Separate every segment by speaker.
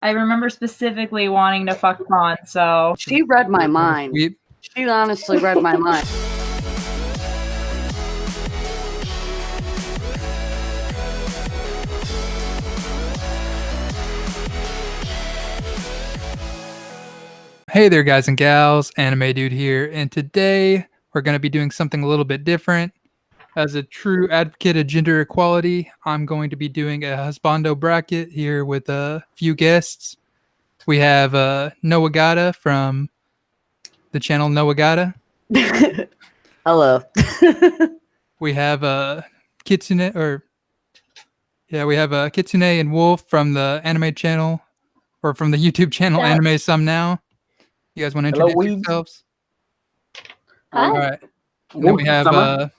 Speaker 1: I remember specifically wanting to fuck Bon, so...
Speaker 2: She read my mind. She honestly read my mind.
Speaker 3: Hey there, guys and gals, Anime Dude here, and today we're going to be doing something a little bit different. As a true advocate of gender equality, I'm going to be doing a husbando bracket here with a few guests. We have Nowagotta from the channel Nowagotta.
Speaker 2: Hello.
Speaker 3: We have Kitsune, we have Kitsune and Wolf from the anime channel, or from the YouTube channel AnimeSomeNow. You guys want to introduce yourselves?
Speaker 4: Hi.
Speaker 3: All right. And then we have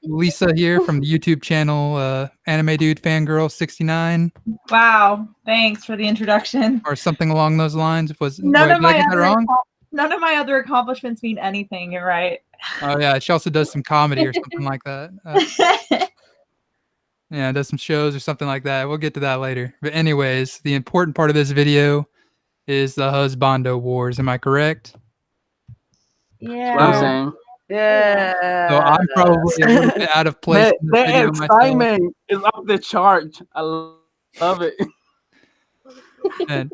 Speaker 3: Lisa here from the YouTube channel Anime Dude Fangirl 69.
Speaker 1: Wow, thanks for the introduction.
Speaker 3: Or something along those lines.
Speaker 1: None of my other accomplishments mean anything, you're right.
Speaker 3: Oh yeah, she also does some comedy or something like that. Yeah, does some shows or something like that. We'll get to that later. But anyways, the important part of this video is the husbando wars. Am I correct?
Speaker 1: Yeah.
Speaker 5: That's what I'm saying.
Speaker 2: Yeah.
Speaker 3: So I'm probably a little bit out of place.
Speaker 5: The excitement is off the chart. I love it.
Speaker 3: And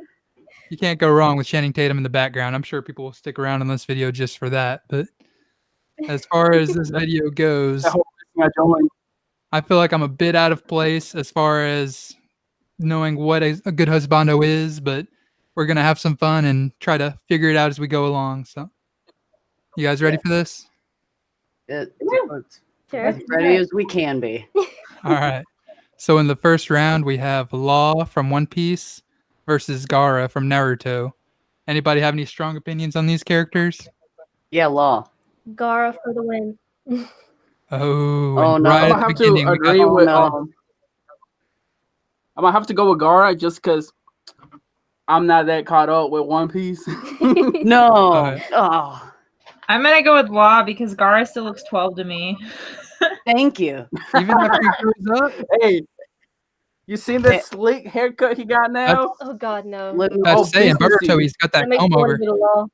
Speaker 3: you can't go wrong with Channing Tatum in the background. I'm sure people will stick around in this video just for that. But as far as this video goes, I feel like I'm a bit out of place as far as knowing what a good husbando is, but we're going to have some fun and try to figure it out as we go along. So, you guys ready for this?
Speaker 2: As ready as we can be.
Speaker 3: All right. So in the first round, we have Law from One Piece versus Gaara from Naruto. Anybody have any strong opinions on these characters?
Speaker 2: Yeah, Law.
Speaker 4: Gaara for the win.
Speaker 3: Oh
Speaker 5: no!
Speaker 3: Right
Speaker 5: I'm gonna have to agree with. I'm gonna have to go with Gaara just because I'm not that caught up with One Piece.
Speaker 2: No. Oh.
Speaker 1: I'm gonna go with Law because Gaara still looks 12 to me.
Speaker 2: Thank you.
Speaker 3: Even after he grows up.
Speaker 5: Hey, you seen the slick haircut he got now?
Speaker 4: Oh God, no.
Speaker 3: That's saying Naruto, he's got that comb over.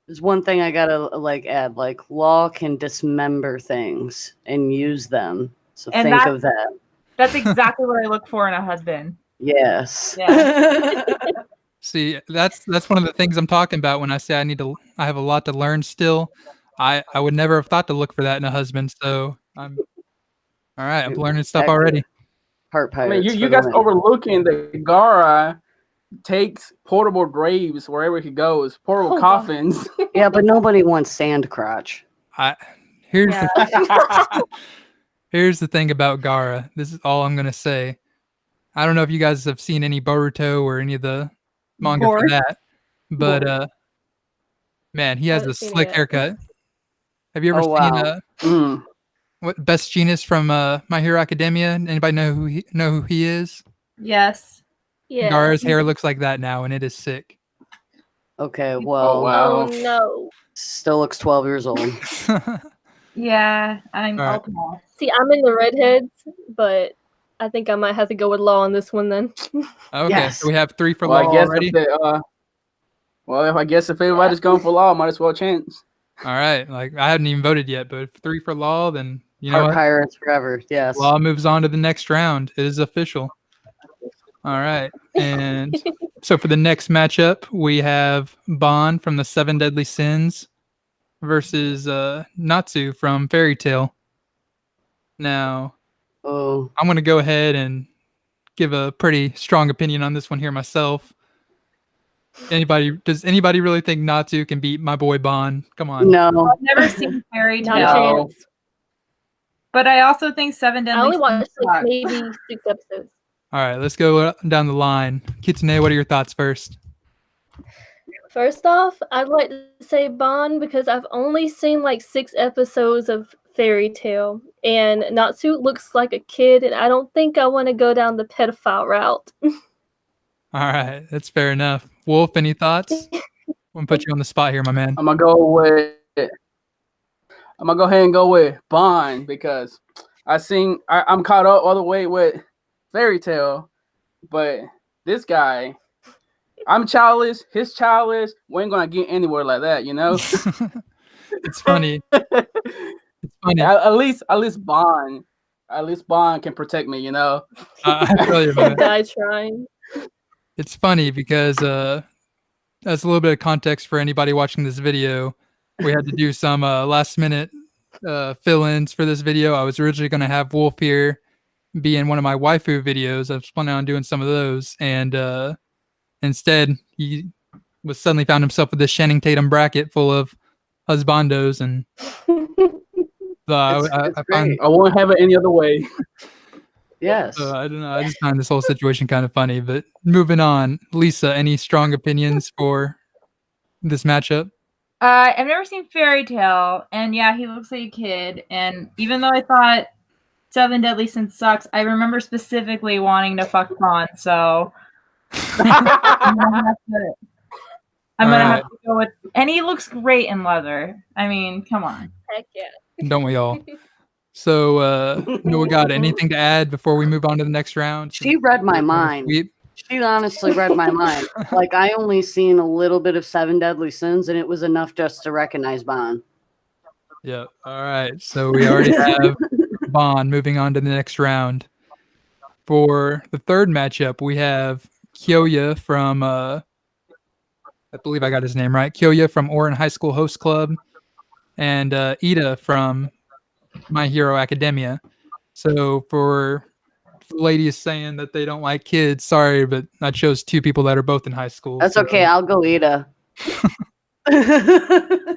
Speaker 2: There's one thing I gotta add. Like, Law can dismember things and use them. So
Speaker 1: And
Speaker 2: think of that.
Speaker 1: That's exactly what I look for in a husband.
Speaker 2: Yes.
Speaker 1: Yeah.
Speaker 3: See, that's one of the things I'm talking about when I say I have a lot to learn still. I would never have thought to look for that in a husband. So I'm all right. I'm learning stuff already.
Speaker 2: Heart pirates.
Speaker 5: I mean, you guys overlooking that Gaara takes portable graves wherever he goes, portable coffins.
Speaker 2: Yeah, but nobody wants sand crotch.
Speaker 3: Here's the thing about Gaara. This is all I'm gonna say. I don't know if you guys have seen any Boruto or any of the manga for that, but man, he has a slick haircut. Have you ever seen what Best Genius from My Hero Academia? Anybody know who he is?
Speaker 1: Yes.
Speaker 4: Yeah.
Speaker 3: Gaara's hair looks like that now, and it is sick.
Speaker 2: Okay, well,
Speaker 4: Oh no.
Speaker 2: Still looks 12 years old.
Speaker 1: Yeah, I'm
Speaker 3: right.
Speaker 1: alcohol.
Speaker 4: See, I'm in the redheads, but I think I might have to go with Law on this one then.
Speaker 3: Okay,
Speaker 2: Yes.
Speaker 3: so we have 3 for Law already.
Speaker 5: I guess if everybody's going for Law, might as well chance.
Speaker 3: All right, like I haven't even voted yet, but if 3 for Law, then you know what?
Speaker 2: Pirates forever. Yes.
Speaker 3: Law moves on to the next round. It is official. All right, and so for the next matchup, we have Bon from the 7 Deadly Sins versus Natsu from Fairy Tail. Now, I'm going to go ahead and give a pretty strong opinion on this one here myself. Does anybody really think Natsu can beat my boy Bon? Come on.
Speaker 2: No.
Speaker 1: I've never seen Fairy Tail. But I also think 7 Deadly Sins.
Speaker 4: I only watched like maybe 6 episodes.
Speaker 3: All right, let's go down the line. Kitsune, what are your thoughts first?
Speaker 4: First off, I'd like to say Bon because I've only seen like 6 episodes of Fairy Tail, and Natsu looks like a kid, and I don't think I want to go down the pedophile route.
Speaker 3: All right, that's fair enough. Wolf, any thoughts? I'm gonna put you on the spot here, my man.
Speaker 5: I'm gonna go ahead and go with Bon because I'm caught up all the way with Fairy Tail, but this guy I'm childish. He's childish. We ain't gonna get anywhere like that, you know.
Speaker 3: It's funny. It's funny.
Speaker 5: At least Bond. At least Bond can protect me, you know.
Speaker 3: I feel you, man.
Speaker 4: Die trying.
Speaker 3: It's funny because that's a little bit of context for anybody watching this video. We had to do some last minute fill-ins for this video. I was originally going to have Wolf here be in one of my waifu videos. I was planning on doing some of those, and instead he was suddenly found himself with this Channing Tatum bracket full of husbandos, and
Speaker 5: I won't have it any other way.
Speaker 2: Yes.
Speaker 3: I don't know. I just find this whole situation kind of funny. But moving on, Lisa, any strong opinions for this matchup?
Speaker 1: I've never seen Fairy Tale, and yeah, he looks like a kid. And even though I thought Seven Deadly Sins sucks, I remember specifically wanting to fuck Fawn. So I'm gonna have to go with. And he looks great in leather. I mean, come on.
Speaker 4: Heck yeah.
Speaker 3: Don't we all? So, Nowagotta, anything to add before we move on to the next round?
Speaker 2: She read my mind. She honestly read my mind. Like, I only seen a little bit of Seven Deadly Sins, and it was enough just to recognize Bond.
Speaker 3: Yeah. All right. So we already have Bond. Moving on to the next round. For the third matchup, we have Kyoya from, I believe I got his name right, Kyoya from Ouran High School Host Club, and Eita from My Hero Academia. So for ladies saying that they don't like kids, sorry, but I chose two people that are both in high school.
Speaker 2: That's
Speaker 3: so.
Speaker 2: okay. I'll go Eita.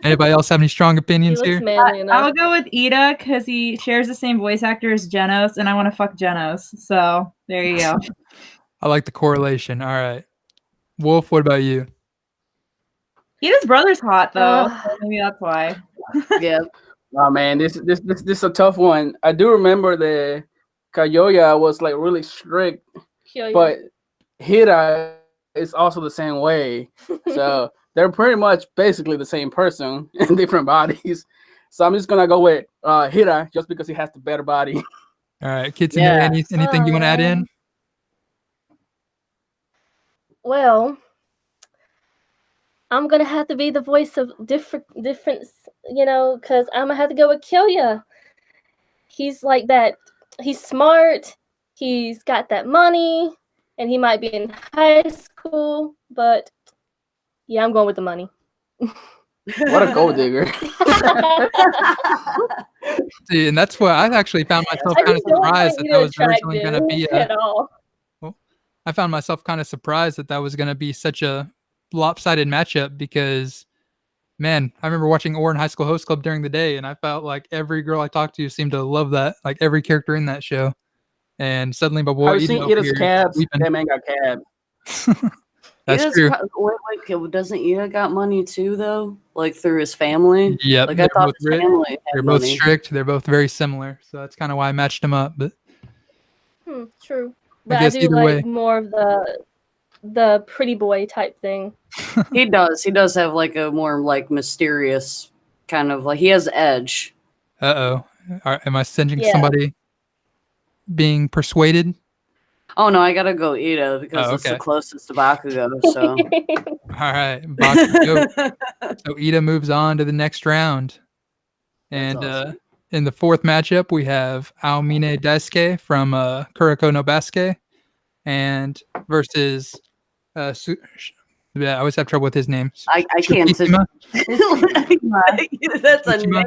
Speaker 3: Anybody else have any strong opinions here?
Speaker 1: I'll go with Eita because he shares the same voice actor as Genos, and I want to fuck Genos. So there you go.
Speaker 3: I like the correlation. All right. Wolf, what about you?
Speaker 1: Eita's brother's hot though. So maybe that's why.
Speaker 2: Yeah.
Speaker 5: Oh man, this is a tough one. I do remember that Kyoya was like really strict, but Hira is also the same way. So they're pretty much basically the same person in different bodies. So I'm just gonna go with Hira just because he has the better body.
Speaker 3: All right, Kitsune, anything you want to add in?
Speaker 4: Well, I'm gonna have to be the voice of difference, you know, because I'm gonna have to go with Kyoya. He's like that. He's smart. He's got that money, and he might be in high school. But yeah, I'm going with the money.
Speaker 5: What a gold digger!
Speaker 3: See, and that's what I actually found myself kind of surprised that was originally going to be
Speaker 4: at all.
Speaker 3: Well, I found myself kind of surprised that was going to be such a lopsided matchup because, man, I remember watching Ouran High School Host Club during the day, and I felt like every girl I talked to seemed to love that, like every character in that show. And suddenly, my boy,
Speaker 5: I've seen Eita's cabs. That man got cabs.
Speaker 3: That's true.
Speaker 2: Wait, doesn't Eita got money too, though? Like through his family?
Speaker 3: Yeah,
Speaker 2: like I thought his family had
Speaker 3: they're both
Speaker 2: money.
Speaker 3: strict. They're both very similar, so that's kind of why I matched them up. But
Speaker 4: true. But I
Speaker 3: guess
Speaker 4: do
Speaker 3: either
Speaker 4: like
Speaker 3: way.
Speaker 4: more of the pretty boy type thing.
Speaker 2: He does. He does have like a more like mysterious kind of like he has edge.
Speaker 3: Am I sending somebody being persuaded?
Speaker 2: Oh no, I gotta go Eita because it's the closest to Bakugo. So
Speaker 3: all right, Bakugo. So Eita moves on to the next round, and
Speaker 2: awesome.
Speaker 3: In the fourth matchup we have Aomine Daisuke from Kuroko no Basuke, and versus I always have trouble with his name.
Speaker 2: I can't.
Speaker 3: Tsukishima.
Speaker 2: That's a name.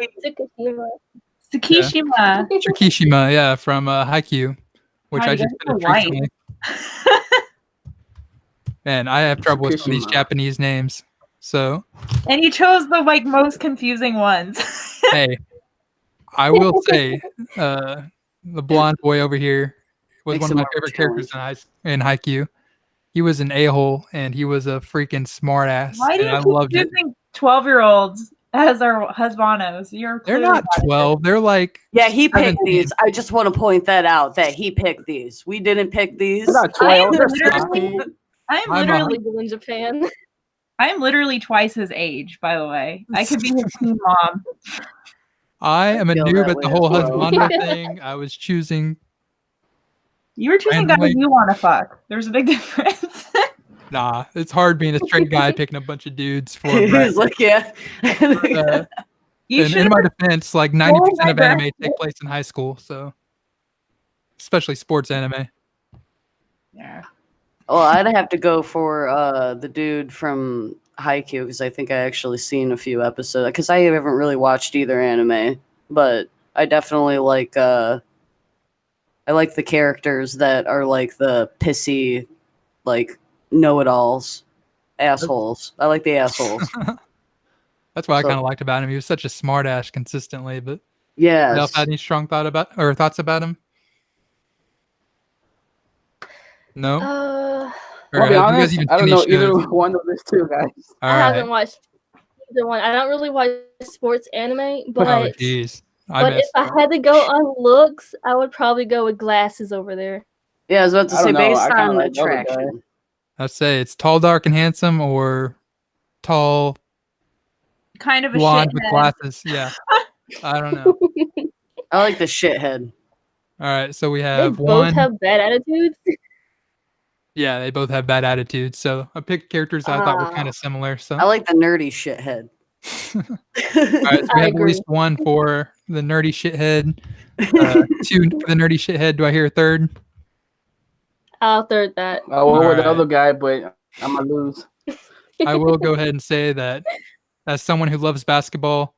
Speaker 1: Tsukishima.
Speaker 3: Tsukishima, yeah, from Haikyuu, which I just finished recently. Man, I have trouble with some of these Japanese names. So,
Speaker 1: and you chose the like most confusing ones.
Speaker 3: Hey, I will say, the blonde boy over here was one of my favorite characters in Haikyuu. He was an a-hole, and he was a freaking smartass.
Speaker 1: Why do you
Speaker 3: I loved it.
Speaker 1: 12-year-olds as our husbandos?
Speaker 3: They're not 12. They're like
Speaker 2: he picked
Speaker 3: 17.
Speaker 2: these. I just want to point that out that he picked these. We didn't pick these.
Speaker 5: They're not 12.
Speaker 1: I'm literally
Speaker 4: legal in Japan.
Speaker 1: I'm literally twice his age, by the way. I could be his teen mom.
Speaker 3: I am a noob at the whole husbando thing. I was choosing.
Speaker 1: You were choosing guys you want to fuck. There's a big difference.
Speaker 3: Nah, it's hard being a straight guy picking a bunch of dudes for.
Speaker 2: He's like, yeah.
Speaker 3: In my defense, like 90% of anime take place in high school, so especially sports anime.
Speaker 1: Yeah.
Speaker 2: Well, I'd have to go for the dude from Haikyuu because I think I actually seen a few episodes. Because I haven't really watched either anime, but I definitely like. I like the characters that are like the pissy, like know-it-alls, assholes. I like the assholes.
Speaker 3: That's what I kind of liked about him. He was such a smart ass consistently, but
Speaker 2: yeah.
Speaker 3: You had any strong thoughts about him? No.
Speaker 5: I'll be honest, I don't know either one of these two guys.
Speaker 4: I haven't watched either one. I don't really watch sports anime, but
Speaker 3: oh jeez.
Speaker 4: But if I had to go on looks, I would probably go with glasses over there.
Speaker 2: Yeah, I was about to say based on attraction.
Speaker 3: I'd say it's tall, dark, and handsome, or tall,
Speaker 1: kind of a
Speaker 3: blonde
Speaker 1: shithead
Speaker 3: with glasses. Yeah, I don't know.
Speaker 2: I like the shithead.
Speaker 3: All right, so we have
Speaker 4: they both have bad attitudes.
Speaker 3: Yeah, they both have bad attitudes. So I picked characters I thought were kind of similar. So
Speaker 2: I like the nerdy shithead.
Speaker 3: All right, so we have at least one for the nerdy shithead, two for the nerdy shithead. Do I hear a third?
Speaker 4: I'll third that.
Speaker 5: I'll go with the other guy, but I'm gonna lose.
Speaker 3: I will go ahead and say that as someone who loves basketball,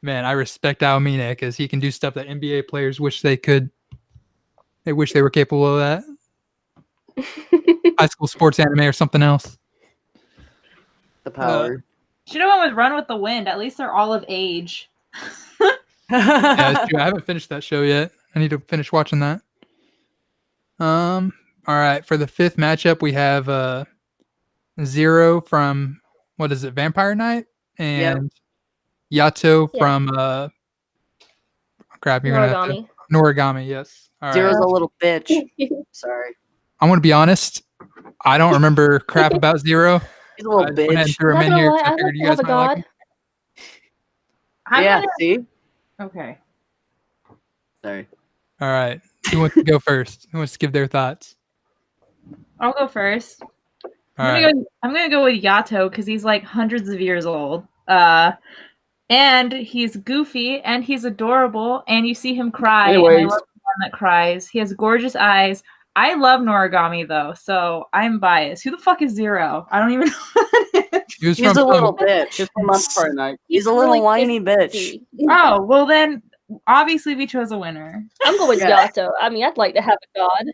Speaker 3: man, I respect Aomine because he can do stuff that NBA players wish they could. They wish they were capable of that. High school sports anime or something else.
Speaker 2: The power.
Speaker 1: Should have went with Run with the Wind. At least they're all of age.
Speaker 3: Yeah, it's true. I haven't finished that show yet. I need to finish watching that. All right. For the fifth matchup, we have Zero from what is it, Vampire Knight, and Yato from crap. You're
Speaker 4: Noragami.
Speaker 3: Noragami. Yes. All right.
Speaker 2: Zero's a little bitch. Sorry.
Speaker 3: I want to be honest. I don't remember crap about Zero.
Speaker 2: He's a little bitch.
Speaker 3: I threw him in here. I figured you guys might like him.
Speaker 2: Yeah, see?
Speaker 1: Okay.
Speaker 2: Sorry.
Speaker 3: All right. Who wants to go first? Who wants to give their thoughts?
Speaker 1: I'll go first. I'm gonna go with Yato because he's like hundreds of years old. And he's goofy and he's adorable, and you see him cry.
Speaker 5: Anyways.
Speaker 1: And I love the one that cries. He has gorgeous eyes. I love Noragami though, so I'm biased. Who the fuck is Zero? I don't even know what that is.
Speaker 2: He's a little bitch.
Speaker 5: He's from Vampire Knight.
Speaker 2: He's a little whiny bitch.
Speaker 1: Oh, well then, obviously we chose a winner.
Speaker 4: I'm going with Yato. I mean, I'd like to have a god.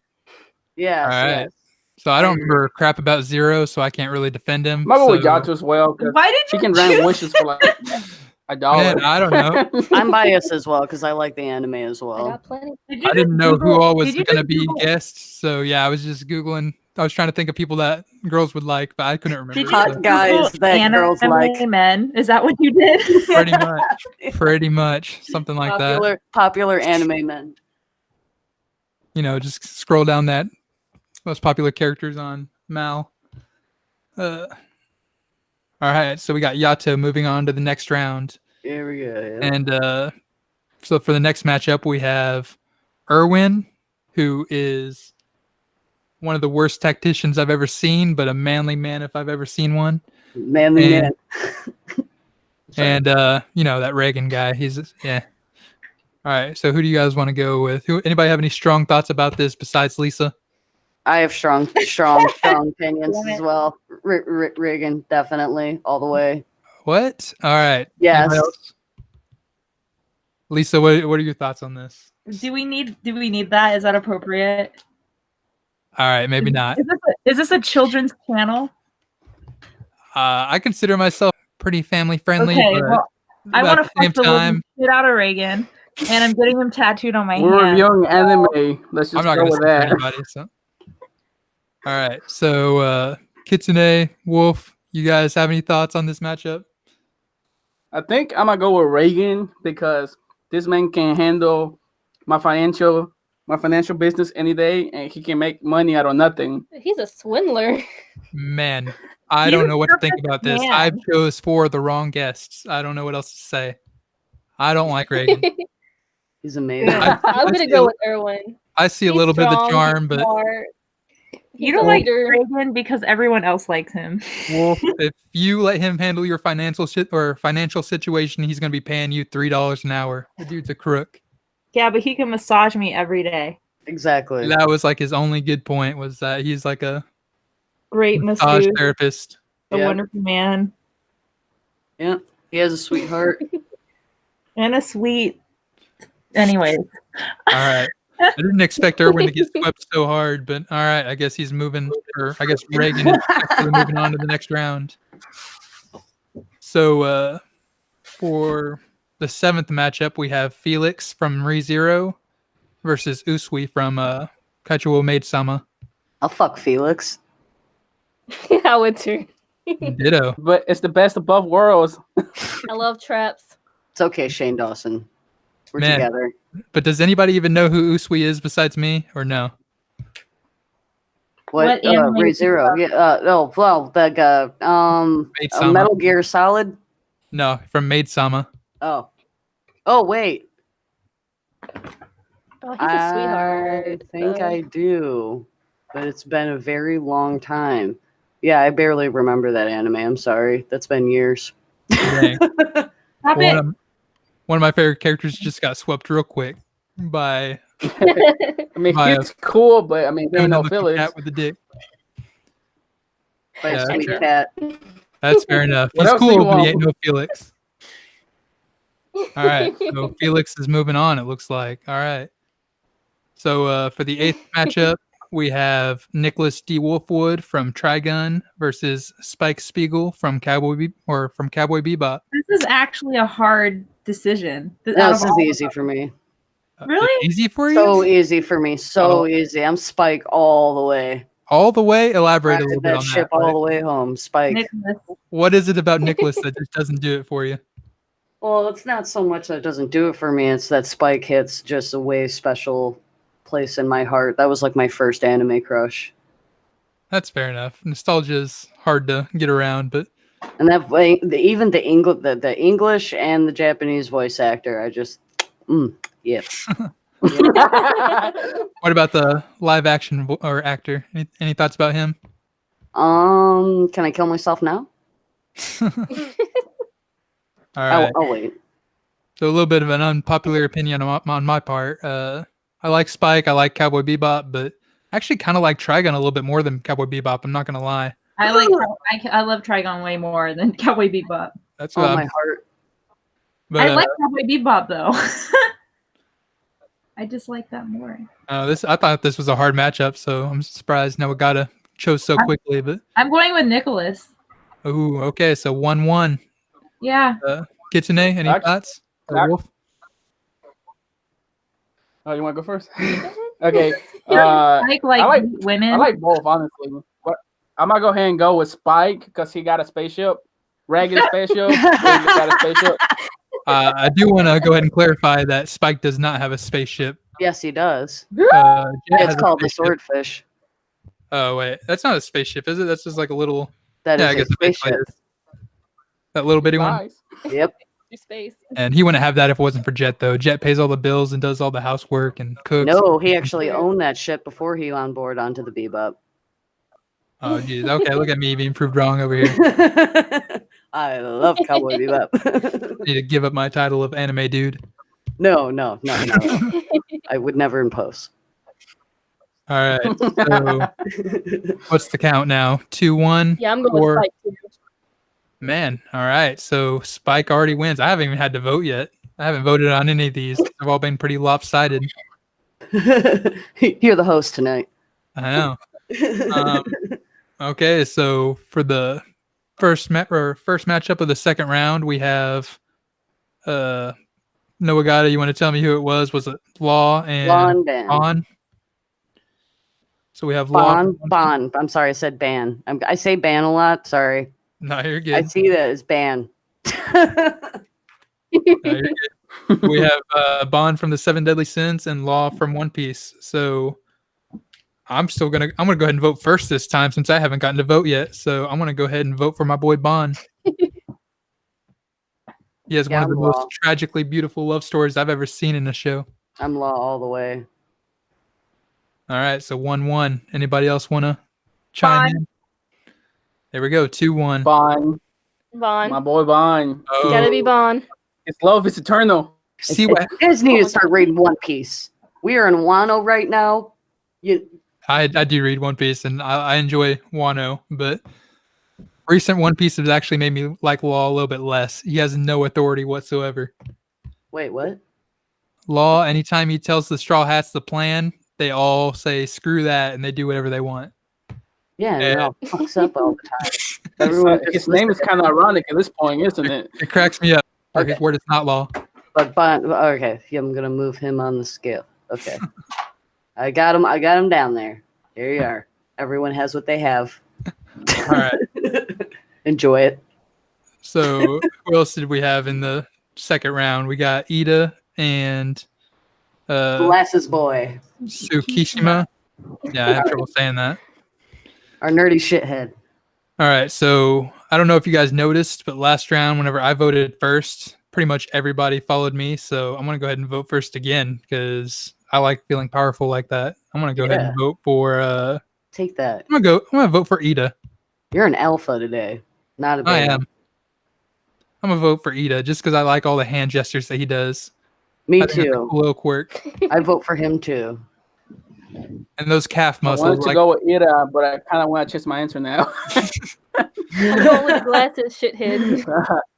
Speaker 2: Yeah.
Speaker 3: All right. So I don't remember crap about Zero, so I can't really defend him.
Speaker 5: I'm going with Yato as well.
Speaker 1: Why did
Speaker 5: she
Speaker 1: you
Speaker 5: can grant wishes for like $1?
Speaker 3: Man, I don't know.
Speaker 2: I'm biased as well because I like the anime as well.
Speaker 4: I got plenty.
Speaker 3: I didn't know who all was going to be guests, so yeah, I was just Googling. I was trying to think of people that girls would like, but I couldn't remember.
Speaker 2: Hot guys that girls like.
Speaker 1: Men. Is that what you did?
Speaker 3: Pretty much. Something like that.
Speaker 2: Popular anime men.
Speaker 3: You know, just scroll down that most popular characters on Mal. All right, so we got Yato moving on to the next round.
Speaker 2: Here we go. Yeah.
Speaker 3: And so for the next matchup, we have Erwin, who is one of the worst tacticians I've ever seen, but a manly man if I've ever seen one.
Speaker 2: Manly man.
Speaker 3: And you know, that Reagan guy. He's yeah. All right, so who do you guys want to go with? Anybody have any strong thoughts about this besides Lisa?
Speaker 2: I have strong opinions as well. Reagan, definitely, all the way.
Speaker 3: What? All right.
Speaker 2: Yes.
Speaker 3: Lisa, what are your thoughts on this?
Speaker 1: Do we need that? Is that appropriate?
Speaker 3: All right, maybe not.
Speaker 1: Is this a children's channel?
Speaker 3: I consider myself pretty family friendly.
Speaker 1: Okay, well, I want to
Speaker 3: fuck the living
Speaker 1: shit out of Reagan, and I'm getting him tattooed on my hand.
Speaker 5: We're reviewing anime. Let's just go with that.
Speaker 3: Anybody, so. All right, so Kitsune, Wolf, you guys have any thoughts on this matchup?
Speaker 5: I think I'm gonna go with Reagan because this man can handle my financial business any day, and he can make money out of nothing.
Speaker 4: He's a swindler.
Speaker 3: Man, I don't know what to think about this.
Speaker 1: Man.
Speaker 3: I chose for the wrong guests. I don't know what else to say. I don't like Reagan.
Speaker 2: He's amazing.
Speaker 4: I'm gonna go with Erwin.
Speaker 3: I see a little bit of the charm, but
Speaker 4: smart.
Speaker 1: You don't like Reagan because everyone else likes him.
Speaker 3: Well, if you let him handle your financial situation, he's going to be paying you $3 an hour. The dude's a crook.
Speaker 1: Yeah, but he can massage me every day.
Speaker 2: Exactly.
Speaker 3: That was like his only good point, was that he's like a
Speaker 1: great
Speaker 3: massage therapist.
Speaker 1: A wonderful man.
Speaker 2: Yeah, he has a sweetheart.
Speaker 1: And a sweet... Anyways.
Speaker 3: All right. I didn't expect Erwin to get swept so hard, but all right. I guess he's moving, or I guess Reagan is actually moving on to the next round. So for the 7th matchup, we have Felix from ReZero versus Usui from Kaichou Maid-sama.
Speaker 2: I'll fuck Felix.
Speaker 4: I would too.
Speaker 3: Ditto.
Speaker 5: But it's the best of both worlds.
Speaker 4: I love traps.
Speaker 2: It's okay, Shane Dawson. We're together.
Speaker 3: But does anybody even know who Usui is besides me, or no?
Speaker 2: What ReZero? Yeah. Oh, well, the Metal Gear Solid.
Speaker 3: No, from Maid-sama.
Speaker 2: Oh, wait.
Speaker 4: Oh, he's a sweetheart.
Speaker 2: I think I do, but it's been a very long time. Yeah, I barely remember that anime. I'm sorry. That's been years.
Speaker 3: One of my favorite characters just got swept real quick by.
Speaker 5: I mean, it's cool, but I mean, there ain't no Felix.
Speaker 3: Cat with the dick.
Speaker 2: Yeah, sweet cat.
Speaker 3: That's fair enough. He's cool, but he ain't no Felix. All right, so Felix is moving on. It looks like. All right. So for the 8th matchup, we have Nicholas D. Wolfwood from Trigun versus Spike Spiegel from Cowboy Bebop.
Speaker 1: This is actually a hard decision.
Speaker 2: This is easy for me.
Speaker 1: Really?
Speaker 3: Easy for you?
Speaker 2: So easy for me. So easy. I'm Spike all the way.
Speaker 3: All the way? Elaborate a little bit on
Speaker 2: that. All the way home. Spike.
Speaker 1: Nicholas.
Speaker 3: What is it about Nicholas that just doesn't do it for you?
Speaker 2: Well, it's not so much that it doesn't do it for me. It's that Spike hits just a way special place in my heart. That was like my first anime crush.
Speaker 3: That's fair enough. Nostalgia is hard to get around, but
Speaker 2: and that way, even the English and the Japanese voice actor, I just, yeah.
Speaker 3: What about the live action or actor? Any thoughts about him?
Speaker 2: Can I kill myself now?
Speaker 3: All right.
Speaker 2: I'll wait.
Speaker 3: So a little bit of an unpopular opinion on my part. I like Spike. I like Cowboy Bebop, but I actually kind of like Trigun a little bit more than Cowboy Bebop. I'm not gonna lie.
Speaker 1: I love Trigun way more than Cowboy Bebop.
Speaker 3: That's what
Speaker 2: my heart.
Speaker 1: But, I like Cowboy Bebop though. I just like that more.
Speaker 3: I thought this was a hard matchup, so I'm surprised Nowagotta chose so quickly. But
Speaker 1: I'm going with Nicholas.
Speaker 3: Ooh, okay, so 1-1.
Speaker 1: Yeah.
Speaker 3: Kitsune, any thoughts? Wolf?
Speaker 5: Oh, you want to go first? Okay.
Speaker 1: I like women.
Speaker 5: I like both, honestly. But I'm gonna go ahead and go with Spike because he got a spaceship. Ragged spaceship. Got a spaceship.
Speaker 3: I do want to go ahead and clarify that Spike does not have a spaceship.
Speaker 2: Yes, he does.
Speaker 3: It's
Speaker 2: called the swordfish.
Speaker 3: Oh wait, that's not a spaceship, is it? That's just like a little.
Speaker 2: That is a spaceship.
Speaker 3: That little bitty one.
Speaker 2: Yep.
Speaker 4: Space.
Speaker 3: And he wouldn't have that if it wasn't for Jet, though. Jet pays all the bills and does all the housework and cooks.
Speaker 2: No, he actually owned that ship before he on board onto the Bebop.
Speaker 3: Oh, geez. Okay, look at me being proved wrong over here.
Speaker 2: I love Cowboy Bebop.
Speaker 3: Need to give up my title of anime dude.
Speaker 2: No. I would never impose.
Speaker 3: All right. So, what's the count now? 2-1.
Speaker 4: Yeah, I'm going with Spike too.
Speaker 3: Man, all right. So Spike already wins. I haven't even had to vote yet. I haven't voted on any of these. They've all been pretty lopsided.
Speaker 2: You're the host tonight.
Speaker 3: I know. Okay, so for the first matchup of the second round, we have Nowagotta. You want to tell me who it was? Was it Law and Ban? So we have Law.
Speaker 2: Ban. I'm sorry, I said Ban. I say Ban a lot. Sorry.
Speaker 3: No, you're good.
Speaker 2: I see that as Ban.
Speaker 3: No, you're good. We have Bond from the Seven Deadly Sins and Law from One Piece. So I'm gonna go ahead and vote first this time since I haven't gotten to vote yet. So I'm gonna go ahead and vote for my boy Bond. He has one of the most tragically beautiful love stories I've ever seen in a show.
Speaker 2: I'm Law all the way.
Speaker 3: All right, so 1-1. Anybody else wanna chime
Speaker 1: Bon.
Speaker 3: in? There we go. 2-1.
Speaker 5: Bon, my
Speaker 4: Bon.
Speaker 5: boy Bon.
Speaker 3: Oh,
Speaker 4: Gotta be Bon.
Speaker 5: His love is eternal.
Speaker 3: see what
Speaker 2: You guys need to start reading One Piece. We are in Wano right now.
Speaker 3: I do read One Piece, and I enjoy Wano, but recent One Piece has actually made me like Law a little bit less. He has no authority whatsoever.
Speaker 2: Wait, what?
Speaker 3: Law, anytime he tells the Straw Hats the plan, they all say screw that, and they do whatever they want.
Speaker 2: Yeah, and it all fucks up all the time.
Speaker 5: His name is kind of ironic at this point, isn't it?
Speaker 3: It cracks me up. For
Speaker 2: Okay.
Speaker 3: his word, it's not Law.
Speaker 2: But okay, yeah, I'm gonna move him on the scale. Okay, I got him. I got him down there. Here you are. Everyone has what they have.
Speaker 3: All right.
Speaker 2: Enjoy it.
Speaker 3: So who else did we have in the second round? We got Eita and
Speaker 2: Glasses boy,
Speaker 3: Tsukishima. Yeah, I have trouble saying that.
Speaker 2: our nerdy shithead.
Speaker 3: All right, so I don't know if you guys noticed, but last round, whenever I voted first, pretty much everybody followed me. So I'm gonna go ahead and vote first again because I like feeling powerful like that. I'm gonna go ahead and vote for.
Speaker 2: Take that.
Speaker 3: I'm gonna vote for Eita.
Speaker 2: You're an alpha today, not a
Speaker 3: I
Speaker 2: beta.
Speaker 3: am. I'm gonna vote for Eita just because I like all the hand gestures that he does.
Speaker 2: Me
Speaker 3: I think that's a
Speaker 2: too.
Speaker 3: cool little quirk.
Speaker 2: I vote for him too.
Speaker 3: And those calf
Speaker 5: I
Speaker 3: muscles.
Speaker 5: wanted to go with Ira, but I kind of want to change my answer now.
Speaker 4: Go with glasses, shithead.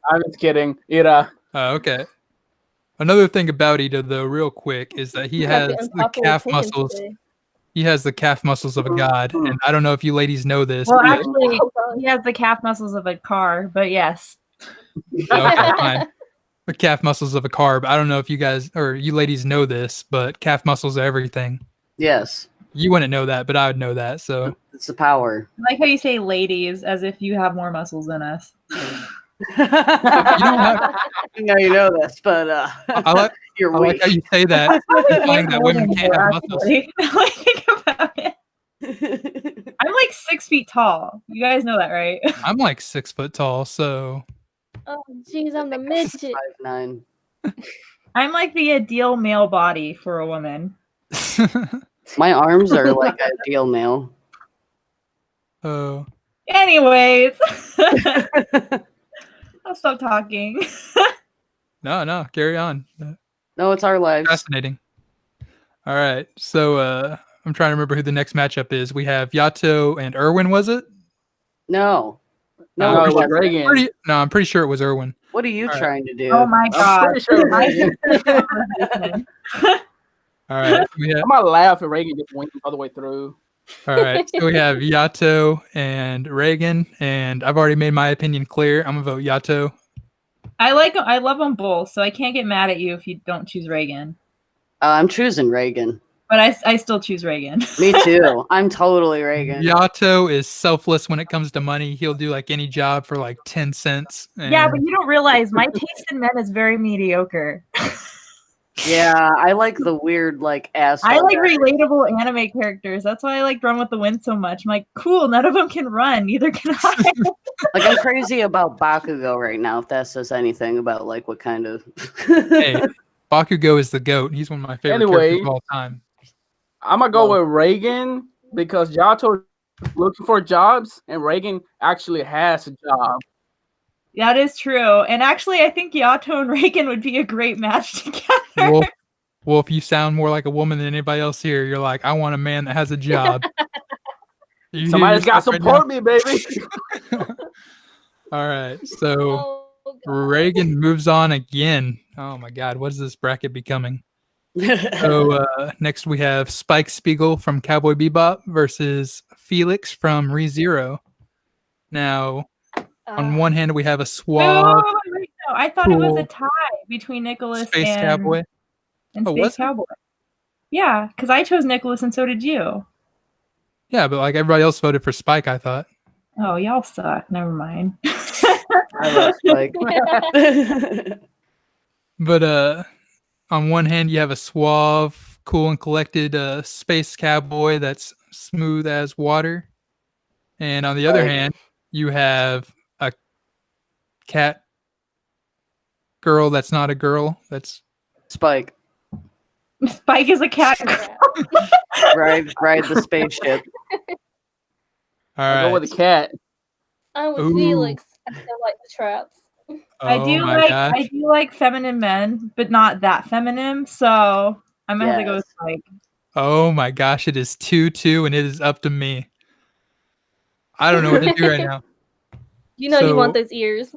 Speaker 5: I'm just kidding. Ira.
Speaker 3: Okay. Another thing about Eita, though, real quick, is that he
Speaker 4: You have
Speaker 3: has
Speaker 4: the
Speaker 3: the
Speaker 4: unpopular
Speaker 3: calf
Speaker 4: opinion
Speaker 3: muscles.
Speaker 4: today.
Speaker 3: He has the calf muscles of a god, and I don't know if you ladies know this.
Speaker 1: Well,
Speaker 3: but-
Speaker 1: actually, he has the calf muscles of a car, but yes.
Speaker 3: Okay, fine. The calf muscles of a carb. I don't know if you guys or you ladies know this, but calf muscles are everything.
Speaker 2: Yes,
Speaker 3: You wouldn't know that, but I would know that. So
Speaker 2: it's the power.
Speaker 1: I like how you say ladies as if you have more muscles than us.
Speaker 2: You know this, but
Speaker 3: I like
Speaker 2: you're
Speaker 3: I
Speaker 2: weak.
Speaker 3: like how you say that, implying that women can't have muscles.
Speaker 1: Now I think about it. I'm like 6 feet tall. You guys know that, right?
Speaker 3: I'm like 6 foot tall, so
Speaker 4: Oh, jeez, I'm the midget.
Speaker 2: 5'9".
Speaker 1: I'm like the ideal male body for a woman.
Speaker 2: My arms are like ideal male.
Speaker 3: Oh,
Speaker 1: Anyways, I'll stop talking.
Speaker 3: no, carry on.
Speaker 2: No, it's our lives.
Speaker 3: Fascinating. All right, so I'm trying to remember who the next matchup is. We have Yato and Irwin, was it?
Speaker 2: No,
Speaker 5: No,
Speaker 2: no,
Speaker 5: it
Speaker 2: it
Speaker 5: was
Speaker 2: wasn't.
Speaker 5: Reagan.
Speaker 3: I'm pretty sure it was Irwin.
Speaker 2: What are you
Speaker 3: All right.
Speaker 2: trying to do?
Speaker 1: Oh my
Speaker 5: I'm
Speaker 1: god.
Speaker 5: pretty sure it was Reagan.
Speaker 3: All right, we have
Speaker 5: I'm gonna laugh if Reagan just went all the way through.
Speaker 3: all right. So we have Yato and Reagan, and I've already made my opinion clear. I'm gonna vote Yato.
Speaker 1: I love them both, so I can't get mad at you if you don't choose Reagan.
Speaker 2: I'm choosing Reagan.
Speaker 1: But I still choose Reagan.
Speaker 2: Me too. I'm totally Reagan.
Speaker 3: Yato is selfless when it comes to money. He'll do like any job for like 10 cents.
Speaker 1: Yeah,
Speaker 3: and-
Speaker 1: but you don't realize my taste in men is very mediocre.
Speaker 2: Yeah, I like the weird like asshole.
Speaker 1: I like
Speaker 2: guy.
Speaker 1: relatable anime characters. That's why I like Run with the Wind so much. I'm like, cool, none of them can run, neither can I.
Speaker 2: Like I'm crazy about Bakugo right now. If that says anything about like what kind of.
Speaker 3: Hey, Bakugo is the GOAT. He's one of my favorite
Speaker 5: Anyway.
Speaker 3: characters of all time.
Speaker 5: I'm gonna go with Reagan because Yato is looking for jobs and Reagan actually has a job.
Speaker 1: That is true. And actually, I think Yato and Reagan would be a great match together.
Speaker 3: Wolf, you sound more like a woman than anybody else here. You're like, I want a man that has a job. You
Speaker 5: Somebody's
Speaker 3: hear
Speaker 5: got to
Speaker 3: yourself right
Speaker 5: support me, baby.
Speaker 3: All right, so
Speaker 4: Oh, God.
Speaker 3: Reagan moves on again. Oh my God, what is this bracket becoming? So next we have Spike Spiegel from Cowboy Bebop versus Felix from ReZero. Now, on one hand, we have a suave
Speaker 1: Wait, no, I thought it was a
Speaker 3: cool
Speaker 1: tie between Nicholas
Speaker 3: Space
Speaker 1: and
Speaker 3: Cowboy.
Speaker 1: and
Speaker 3: Oh,
Speaker 1: Space
Speaker 3: was it?
Speaker 1: Cowboy. Yeah, because I chose Nicholas and so did you.
Speaker 3: Yeah, but like everybody else voted for Spike, I thought.
Speaker 1: Oh, y'all suck. Never mind.
Speaker 2: I love Spike.
Speaker 3: But on one hand, you have a suave, cool, and collected space cowboy that's smooth as water, and on the other
Speaker 2: Right.
Speaker 3: hand, you have a cat girl that's not a girl. That's
Speaker 2: Spike,
Speaker 1: Spike is a cat.
Speaker 2: ride the spaceship.
Speaker 5: I'll go with the cat.
Speaker 4: I'm with
Speaker 3: Ooh.
Speaker 4: Felix. I still like the traps.
Speaker 1: I
Speaker 3: Oh
Speaker 1: do
Speaker 3: my
Speaker 1: like
Speaker 3: gosh.
Speaker 1: I do like feminine men, but not that feminine. So I'm gonna have to go with
Speaker 2: Yes.
Speaker 1: Spike.
Speaker 3: Oh my gosh, it is 2-2 and it is up to me. I don't know what to do right now.
Speaker 4: You know you want
Speaker 3: So-
Speaker 4: those ears.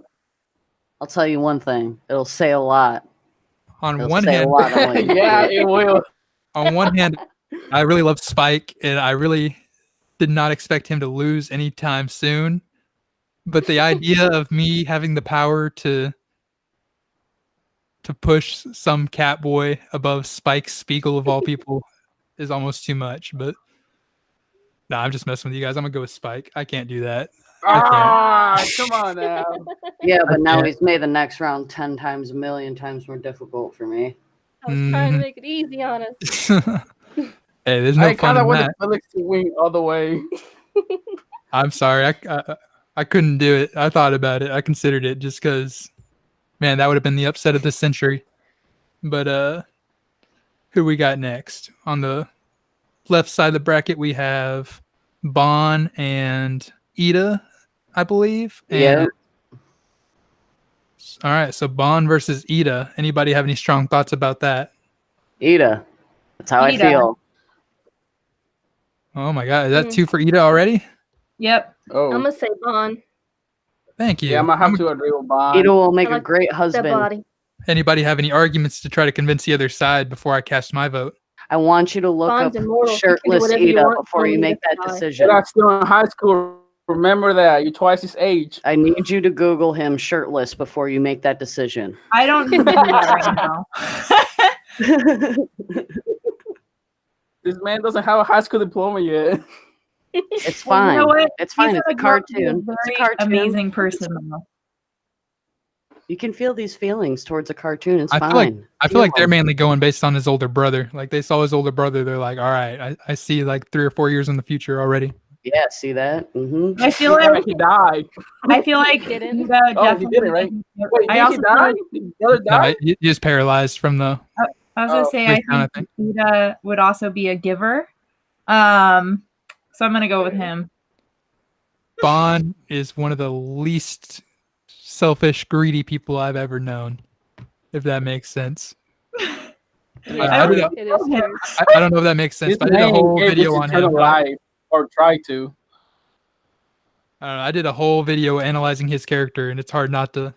Speaker 2: I'll tell you one thing. It'll say a lot.
Speaker 3: On
Speaker 2: It'll
Speaker 3: one
Speaker 2: say
Speaker 3: hand,
Speaker 2: a lot on what you
Speaker 5: Yeah,
Speaker 2: do.
Speaker 5: it will.
Speaker 3: on one hand, I really love Spike, and I really did not expect him to lose anytime soon. But the idea of me having the power to push some cat boy above Spike Spiegel of all people is almost too much. But nah, I'm just messing with you guys. I'm gonna go with Spike. I can't do that.
Speaker 5: Come on now.
Speaker 2: Yeah, but now
Speaker 3: can't.
Speaker 2: he's made the next round 10 times, a million times more difficult for me.
Speaker 4: I was trying to make it easy on us.
Speaker 3: Hey, there's no
Speaker 5: I
Speaker 3: fun
Speaker 5: kind of
Speaker 3: in
Speaker 5: wanted
Speaker 3: that.
Speaker 5: Felix to win all the way.
Speaker 3: I'm sorry. I couldn't do it. I thought about it. I considered it just because, man, that would have been the upset of the century. But who we got next? On the left side of the bracket, we have Bon and Eita, I believe.
Speaker 2: Yeah.
Speaker 3: And all right, so Bon versus Eita. Anybody have any strong thoughts about that?
Speaker 2: Eita. That's how I
Speaker 1: Eita.
Speaker 2: feel.
Speaker 3: Oh my God, is that 2 for Eita already?
Speaker 1: Yep.
Speaker 5: Oh,
Speaker 4: I'm gonna say Bon.
Speaker 3: Thank you.
Speaker 5: yeah, I'm gonna have to agree with Bond.
Speaker 2: Eita will make
Speaker 4: I
Speaker 2: a
Speaker 4: like
Speaker 2: great
Speaker 4: That
Speaker 2: husband.
Speaker 4: body.
Speaker 3: Anybody have any arguments to try to convince the other side before I cast my vote?
Speaker 2: I want you to look
Speaker 4: Bond's
Speaker 2: up
Speaker 4: immortal. You can do
Speaker 2: shirtless
Speaker 4: whatever you
Speaker 2: Eita
Speaker 4: want
Speaker 2: before
Speaker 4: for
Speaker 2: you
Speaker 4: me,
Speaker 2: make that
Speaker 4: that's fine.
Speaker 2: decision.
Speaker 5: You're not still in high school. Remember that. You're twice his age.
Speaker 2: I need you to Google him shirtless before you make that decision.
Speaker 1: I don't need to do that right now.
Speaker 5: This man doesn't have a high school diploma yet.
Speaker 2: It's
Speaker 1: Well,
Speaker 2: fine.
Speaker 1: you know what?
Speaker 2: It's fine.
Speaker 1: He's
Speaker 2: It's a
Speaker 1: gonna grow up to be
Speaker 2: cartoon. It's a
Speaker 1: very
Speaker 2: cartoon.
Speaker 1: amazing person. Though.
Speaker 2: You can feel these feelings towards a cartoon. It's
Speaker 3: I
Speaker 2: fine.
Speaker 3: feel like they're
Speaker 2: them.
Speaker 3: mainly going based on his older brother. Like they saw his older brother, they're like, all right, I see like 3 or 4 years in the future already.
Speaker 2: Yeah, see that? Mm-hmm.
Speaker 1: I feel
Speaker 5: Yeah,
Speaker 1: like
Speaker 5: he died.
Speaker 4: Didn't.
Speaker 1: Eita
Speaker 5: Oh, he
Speaker 1: definitely.
Speaker 5: didn't, right? Wait,
Speaker 1: I
Speaker 5: did
Speaker 1: also
Speaker 5: he
Speaker 1: feel
Speaker 5: die?
Speaker 1: like,
Speaker 5: Did his brother
Speaker 3: No,
Speaker 5: die?
Speaker 3: he's just paralyzed from the.
Speaker 1: I was gonna say I
Speaker 3: Breakdown,
Speaker 1: think Eita would also be a giver. So I'm gonna go with him.
Speaker 3: Bon is one of the least selfish, greedy people I've ever known. If that makes sense.
Speaker 4: Yeah,
Speaker 3: I did a-
Speaker 4: it is true.
Speaker 3: I don't know if that makes sense,
Speaker 5: This
Speaker 3: but I did a
Speaker 5: man
Speaker 3: whole
Speaker 5: gave
Speaker 3: video
Speaker 5: us
Speaker 3: on him.
Speaker 5: eternal life, or tried to.
Speaker 3: I don't know, I did a whole video analyzing his character, and it's hard not to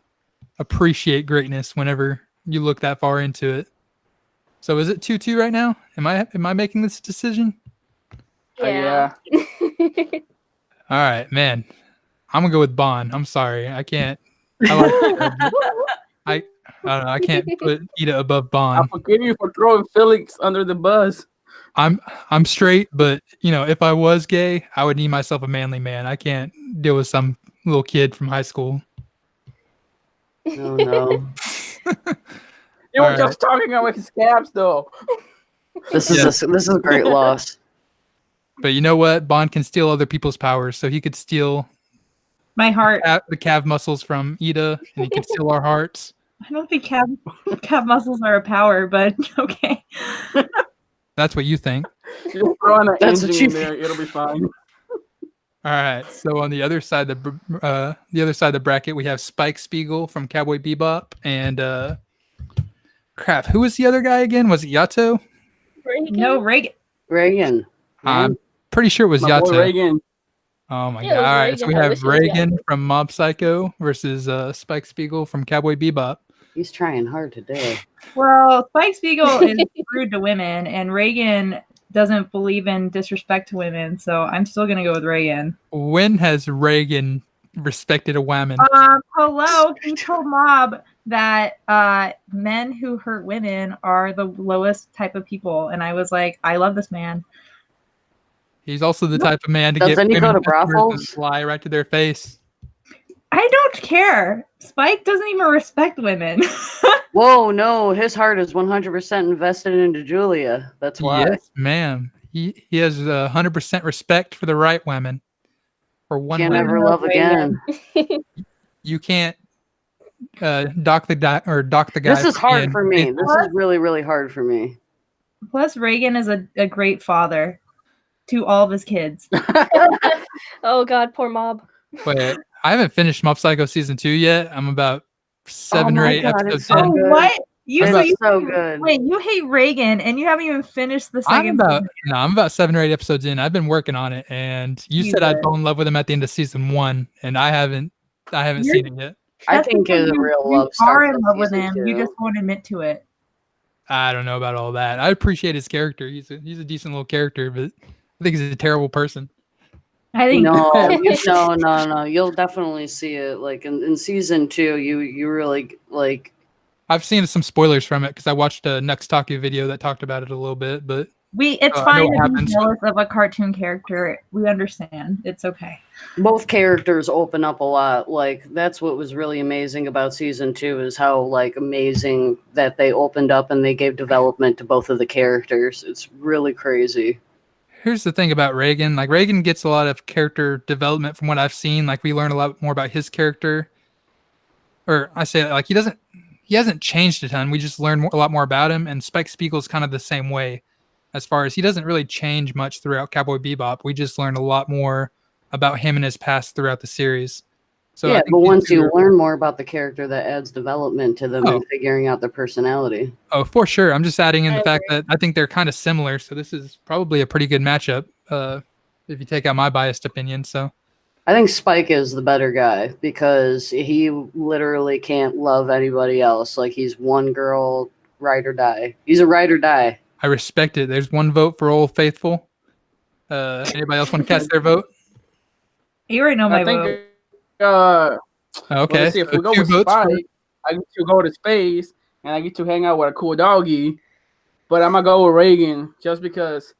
Speaker 3: appreciate greatness whenever you look that far into it. So is it 2-2 right now? Am I making this decision?
Speaker 4: Yeah.
Speaker 3: All right, man. I'm gonna go with Bon. I'm sorry, I can't. I like I don't know. I can't put Eita above
Speaker 5: I
Speaker 3: Bon.
Speaker 5: forgive you for throwing Felix under the bus.
Speaker 3: I'm straight, but you know, if I was gay, I would need myself a manly man. I can't deal with some little kid from high school.
Speaker 2: Oh, no.
Speaker 5: You were
Speaker 3: All
Speaker 5: just talking about his scabs, though.
Speaker 2: This is a great loss.
Speaker 3: But you know what? Bond can steal other people's powers, so he could steal
Speaker 1: My heart.
Speaker 3: the calf muscles from Eita, and he can steal our hearts.
Speaker 1: I don't think calf muscles are a power, but okay.
Speaker 3: That's what you think.
Speaker 5: Just throw an
Speaker 2: That's
Speaker 5: engine
Speaker 2: what you
Speaker 5: in there. It'll be fine.
Speaker 3: All right. So on the other side of the bracket, we have Spike Spiegel from Cowboy Bebop, and crap, who was the other guy again? Was it Yato?
Speaker 1: No, Reagan.
Speaker 2: Reagan.
Speaker 3: I'm pretty sure it was
Speaker 5: My boy
Speaker 3: Yato.
Speaker 5: Reagan.
Speaker 3: Oh my
Speaker 4: Yeah, it
Speaker 3: god!
Speaker 4: was
Speaker 3: All right, so we
Speaker 4: Reagan. I
Speaker 3: have
Speaker 4: wish it was
Speaker 3: Reagan
Speaker 4: Yato.
Speaker 3: from Mob Psycho versus Spike Spiegel from Cowboy Bebop.
Speaker 2: He's trying hard today.
Speaker 1: Well, Spike Spiegel is rude to women, and Reagan doesn't believe in disrespect to women, so I'm still gonna go with Reagan.
Speaker 3: When has Reagan respected a woman?
Speaker 1: Hello, he told Mob that men who hurt women are the lowest type of people, and I was like, I love this man.
Speaker 3: He's also the type of man to
Speaker 2: Doesn't
Speaker 3: get
Speaker 2: he go
Speaker 3: women
Speaker 2: to
Speaker 3: customers and
Speaker 2: brothels?
Speaker 3: fly right to their face.
Speaker 1: I don't care. Spike doesn't even respect women.
Speaker 2: Whoa, no. His heart is 100% invested into Julia. That's why.
Speaker 3: Yes, ma'am. He has 100% respect for the right women. For one
Speaker 2: Can't
Speaker 3: woman.
Speaker 2: ever love again.
Speaker 3: You can't dock the guy.
Speaker 2: This is hard
Speaker 3: being
Speaker 2: for me.
Speaker 3: faithful.
Speaker 2: This is really, really hard for me.
Speaker 1: Plus, Reagan is a great father. to all of his kids.
Speaker 4: Oh God, poor Mob.
Speaker 3: Wait, I haven't finished Mob Psycho season 2 yet. I'm about 7 or
Speaker 2: my
Speaker 3: 8
Speaker 2: God,
Speaker 3: episodes
Speaker 2: it's so
Speaker 3: in.
Speaker 1: Oh,
Speaker 2: good.
Speaker 1: what? You
Speaker 3: I'm
Speaker 1: so
Speaker 3: about-
Speaker 1: you
Speaker 2: so good.
Speaker 1: Wait, you hate Reagan and you haven't even finished the
Speaker 3: I'm
Speaker 1: second
Speaker 3: about
Speaker 1: season.
Speaker 3: I'm about 7 or 8 episodes in. I've been working on it, and you
Speaker 1: You
Speaker 3: said I'd
Speaker 1: would.
Speaker 3: fall in love with him at the end of season 1, and I haven't
Speaker 1: You're-
Speaker 3: seen it yet.
Speaker 2: I
Speaker 1: That's
Speaker 2: think
Speaker 1: because
Speaker 2: it's a
Speaker 1: you-
Speaker 2: real
Speaker 1: you
Speaker 2: love
Speaker 1: are
Speaker 2: starts
Speaker 1: in
Speaker 2: in
Speaker 1: love with
Speaker 2: season
Speaker 1: him.
Speaker 2: 2.
Speaker 1: You just won't admit to it.
Speaker 3: I don't know about all that. I appreciate his character. He's a decent little character, but I think he's a terrible person.
Speaker 1: I think
Speaker 2: No. You'll definitely see it. Like in season 2, you really like.
Speaker 3: I've seen some spoilers from it because I watched a Nuxtaku video that talked about it a little bit, but
Speaker 1: it's
Speaker 3: I know
Speaker 1: fine
Speaker 3: what
Speaker 1: to be
Speaker 3: happens.
Speaker 1: jealous of a cartoon character. We understand. It's okay.
Speaker 2: Both characters open up a lot. Like that's what was really amazing about season 2 is how like amazing that they opened up and they gave development to both of the characters. It's really crazy.
Speaker 3: here's the thing about Reagan. Like Reagan gets a lot of character development from what I've seen. Like we learn a lot more about his character. Or I say like he hasn't changed a ton. We just learn a lot more about him. And Spike Spiegel's kind of the same way, as far as he doesn't really change much throughout Cowboy Bebop. We just learn a lot more about him and his past throughout the series. So I
Speaker 2: yeah,
Speaker 3: think
Speaker 2: but
Speaker 3: these
Speaker 2: once
Speaker 3: two
Speaker 2: you
Speaker 3: are-
Speaker 2: learn more about the character, that adds development to them
Speaker 3: Oh.
Speaker 2: and figuring out their personality.
Speaker 3: Oh, for sure. I'm just adding in the
Speaker 4: I
Speaker 3: fact that I think they're kind of similar. So this is probably a pretty good matchup, if you take out my biased opinion. So
Speaker 2: I think Spike is the better guy because he literally can't love anybody else. Like he's one girl, ride or die. He's a ride or die.
Speaker 3: I respect it. There's one vote for Old Faithful. Anybody else want to cast their vote?
Speaker 1: You already know my
Speaker 5: I think.
Speaker 1: vote.
Speaker 5: Well,
Speaker 3: Okay.
Speaker 5: let's see, if
Speaker 3: so
Speaker 5: we go
Speaker 3: 2
Speaker 5: with
Speaker 3: votes for-
Speaker 5: Spike, I get to go to space and I get to hang out with a cool doggy. But I'm gonna go with Reagan just because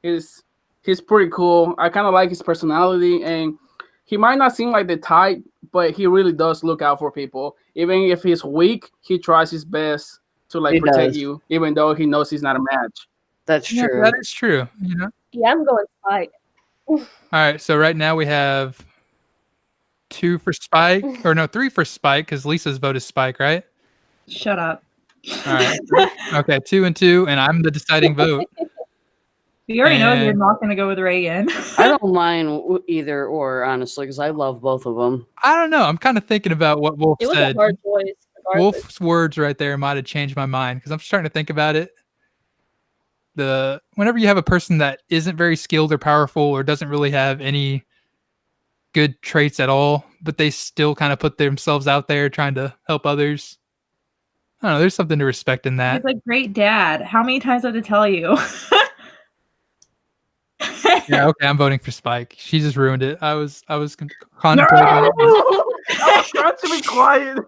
Speaker 5: he's pretty cool. I kind of like his personality, and he might not seem like the type, but he really does look out for people. Even if he's weak, he tries his best to like
Speaker 2: He
Speaker 5: protect
Speaker 2: does.
Speaker 5: you, even though he knows he's not a match.
Speaker 2: That's
Speaker 3: Yeah,
Speaker 2: true.
Speaker 3: that is true. You know.
Speaker 4: Yeah, I'm going Spike.
Speaker 3: All right. So right now we have 2 for Spike, or no, 3 for Spike because Lisa's vote is Spike, right?
Speaker 1: Shut up.
Speaker 3: All right. Okay, 2 and 2, and I'm the deciding vote.
Speaker 1: You already know you're
Speaker 3: And-
Speaker 1: not going to go with Reagan.
Speaker 2: I don't mind either or, honestly, because I love both of them.
Speaker 3: I don't know. I'm kind of thinking about what Wolf
Speaker 4: It was
Speaker 3: said.
Speaker 4: a hard choice. regardless.
Speaker 3: Wolf's words right there might have changed my mind because I'm starting to think about it. Whenever you have a person that isn't very skilled or powerful or doesn't really have any good traits at all, but they still kind of put themselves out there trying to help others. I don't know. There's something to respect in that.
Speaker 1: He's a great dad. How many times do I have to tell you?
Speaker 3: Yeah, okay, I'm voting for Spike. She just ruined it. I was contemplating.
Speaker 5: I was trying to be quiet.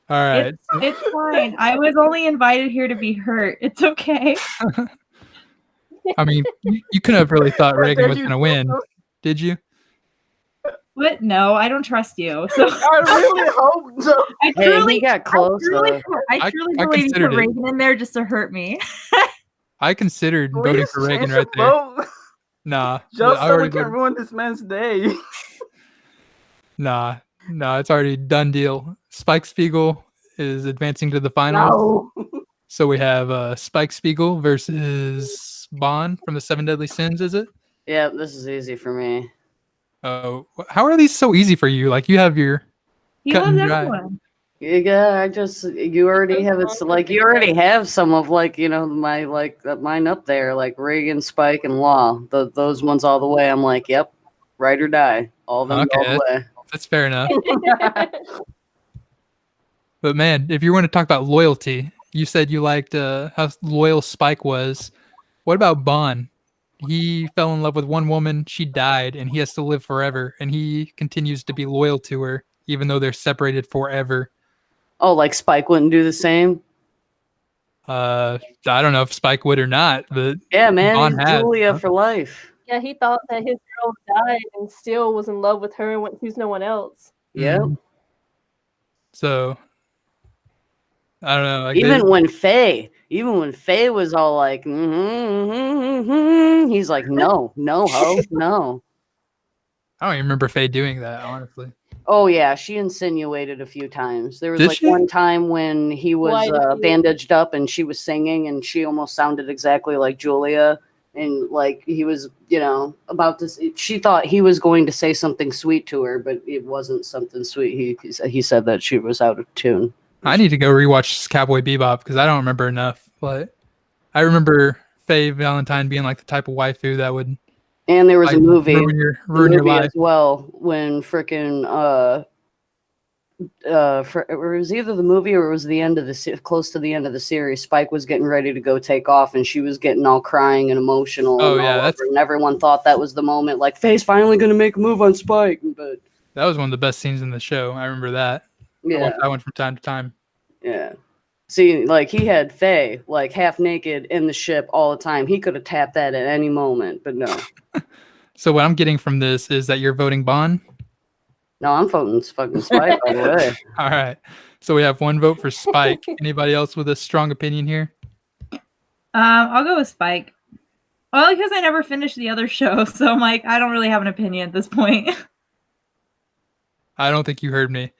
Speaker 3: All right.
Speaker 1: It's fine. I was only invited here to be hurt. It's okay.
Speaker 3: I mean, you couldn't have really thought Reagan was going to win, did you?
Speaker 1: But no, I don't trust you. So
Speaker 5: I really hope so.
Speaker 1: I
Speaker 2: Hey,
Speaker 1: truly,
Speaker 2: he got close,
Speaker 1: I
Speaker 3: I
Speaker 1: truly believe you
Speaker 3: considered
Speaker 1: put
Speaker 3: it.
Speaker 1: Reagan in there just to hurt me.
Speaker 3: I considered voting
Speaker 5: Please
Speaker 3: for Reagan
Speaker 5: change
Speaker 3: right
Speaker 5: your
Speaker 3: there.
Speaker 5: vote,
Speaker 3: Nah,
Speaker 5: just
Speaker 3: I
Speaker 5: so we
Speaker 3: already
Speaker 5: can
Speaker 3: voted-
Speaker 5: ruin this man's day.
Speaker 3: Nah, it's already done deal. Spike Spiegel is advancing to the finals.
Speaker 5: No.
Speaker 3: So we have Spike Spiegel versus Bond from the 7 Deadly Sins, is it?
Speaker 2: Yeah, this is easy for me.
Speaker 3: Oh, how are these so easy for you? Like you have your
Speaker 1: He
Speaker 3: Cut
Speaker 1: loves
Speaker 3: and dry.
Speaker 1: everyone.
Speaker 2: Yeah, you already have it. Like you already have some of my mine up there, like Reagan, Spike, and Law. Those ones all the way. I'm like, yep, ride or die, all of them
Speaker 3: Okay,
Speaker 2: all the way.
Speaker 3: that's fair enough. But man, if you want to talk about loyalty, you said you liked how loyal Spike was. What about Bond? He fell in love with one woman, she died, and he has to live forever, and he continues to be loyal to her, even though they're separated forever.
Speaker 2: Oh, like Spike wouldn't do the same?
Speaker 3: I don't know if Spike would or not, but
Speaker 2: Yeah, man,
Speaker 3: Bond
Speaker 2: he's
Speaker 3: has,
Speaker 2: Julia
Speaker 3: huh?
Speaker 2: for life.
Speaker 4: Yeah, he thought that his girl died and still was in love with her and went choose no one else.
Speaker 2: Yep.
Speaker 3: So I don't know. Like
Speaker 2: Even when Faye was all like, he's like, no, ho, no.
Speaker 3: I don't even remember Faye doing that, honestly.
Speaker 2: Oh yeah, she insinuated a few times. There was
Speaker 3: Did
Speaker 2: like
Speaker 3: she?
Speaker 2: one time when he was
Speaker 4: Why did she?
Speaker 2: bandaged up and she was singing and she almost sounded exactly like Julia. And like he was, about to. She thought he was going to say something sweet to her, but it wasn't something sweet. He said that she was out of tune.
Speaker 3: I need to go rewatch Cowboy Bebop because I don't remember enough. But I remember Faye Valentine being like the type of waifu that would.
Speaker 2: And there was a movie,
Speaker 3: ruin your life
Speaker 2: as well. When frickin' it was either the movie or it was the end of close to the end of the series. Spike was getting ready to go take off, and she was getting all crying and emotional.
Speaker 3: Oh,
Speaker 2: and
Speaker 3: yeah,
Speaker 2: and everyone thought that was the moment. Like Faye's finally gonna make a move on Spike, but
Speaker 3: that was one of the best scenes in the show. I remember that.
Speaker 2: Yeah,
Speaker 3: I watched that one from time to time.
Speaker 2: Yeah. See, like he had Faye like half naked in the ship all the time. He could have tapped that at any moment, but no.
Speaker 3: So what I'm getting from this is that you're voting Bon?
Speaker 2: No, I'm voting fucking Spike, by the way.
Speaker 3: All right. So we have one vote for Spike. Anybody else with a strong opinion here?
Speaker 1: I'll go with Spike. Well, because I never finished the other show, so I'm like, I don't really have an opinion at this point.
Speaker 3: I don't think you heard me.